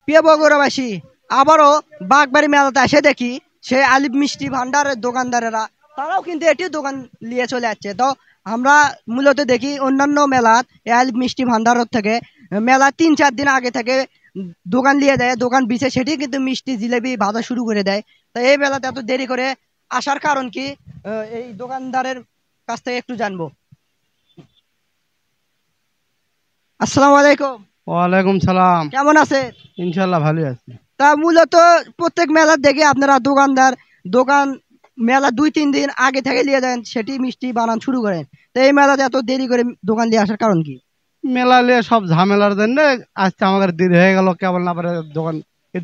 প্রিয় বগুড়াবাসী, আবারও বাগবাড়ি মেলাতে এসে দেখি সেই আলিফ মিষ্টি ভান্ডারের দোকানদারেরা তারাও কিন্তু এটি দোকান নিয়ে চলে যাচ্ছে। তো আমরা মূলত দেখি অন্যান্য মেলাত এই আলিফ মিষ্টি ভান্ডারের থেকে মেলা 3-4 দিন আগে থেকে দোকান নিয়ে দেয়, দোকান বিছে সেটি কিন্তু মিষ্টি জিলেবি ভাজা শুরু করে দেয়। তো এই মেলাতে এত দেরি করে আসার কারণ কি, এই দোকানদারের কাছ থেকে একটু জানবো। আসসালামু আলাইকুম। ওয়ালাইকুম সালাম। কেমন আছে? ইনশাল্লাহ ভালোই আছি। তা মূলত প্রত্যেক মেলার দেখে আপনারা দোকান মেলা 2-3 দিন আগে থেকে নিয়ে যান, সেটি মিষ্টি বানান শুরু করেন। তো এই মেলাতে এত দেরি করে দোকান দিয়ে আসার কারণ কি? মেলা লিয়ে সব ঝামেলার জন্য আজকে আমাদের দেরি হয়ে গেল, কেবল না পারে দোকান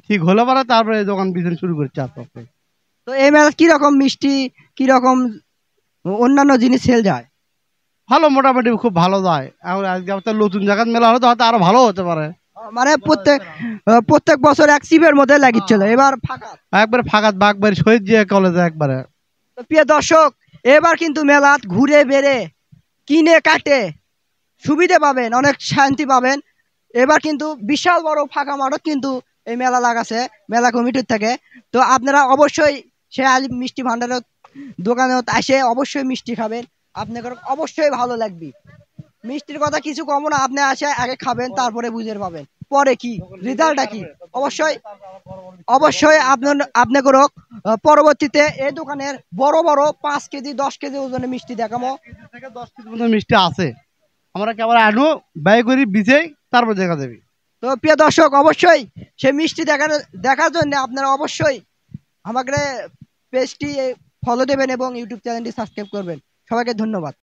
ঠিক হলে পারে তারপরে দোকান বিজনেস শুরু করছে আস্তে আস্তে। তো এই মেলা কি রকম মিষ্টি, কি রকম অন্যান্য জিনিস সেল যায়? ভালো, মোটামুটি খুব ভালো যায়। এখন আজকে একটা নতুন জায়গার মেলা হলে তো হয়তো আরো ভালো হতে পারে। মানে প্রত্যেক বছর এক সিপের মধ্যে লাগিচ্ছিল, এবার ফাঁকা। একবারে ফাঁকাত বাগবাড়ি শহীদ জিয়া কলেজে একবারে। তো প্রিয় দর্শক, এবার কিন্তু মেলাত ঘুরে বেড়ে কিনে কাটে সুবিধে পাবেন, অনেক শান্তি পাবেন। এবার কিন্তু বিশাল বড় ফাঁকা মাঠও কিন্তু এই মেলা লাগাছে মেলা কমিটির থেকে। তো আপনারা অবশ্যই সে আলিম মিষ্টি ভান্ডারের দোকানে এসে অবশ্যই মিষ্টি খাবেন, আপনাদের অবশ্যই ভালো লাগবে। মিষ্টির কথা কিছু কম না, আপনি আসে আগে খাবেন তারপরে বুঝে পাবেন পরে কি রেজাল্টটা কি। অবশ্যই অবশ্যই আপনাদের পরবর্তীতে এই দোকানের বড় বড় 5 কেজি 10 কেজি ওজনের মিষ্টি দেখাবো। 10 কেজি মতো মিষ্টি আছে, আমরা কেবল আনু ব্যয় করি বিচেই, তারপর দেখা যাবে। তো প্রিয় দর্শক, অবশ্যই সেই মিষ্টি দেখার জন্য আপনারা অবশ্যই আমাকে পেজটি ফলো দেবেন এবং ইউটিউব চ্যানেলটি সাবস্ক্রাইব করবেন। সবাইকে ধন্যবাদ।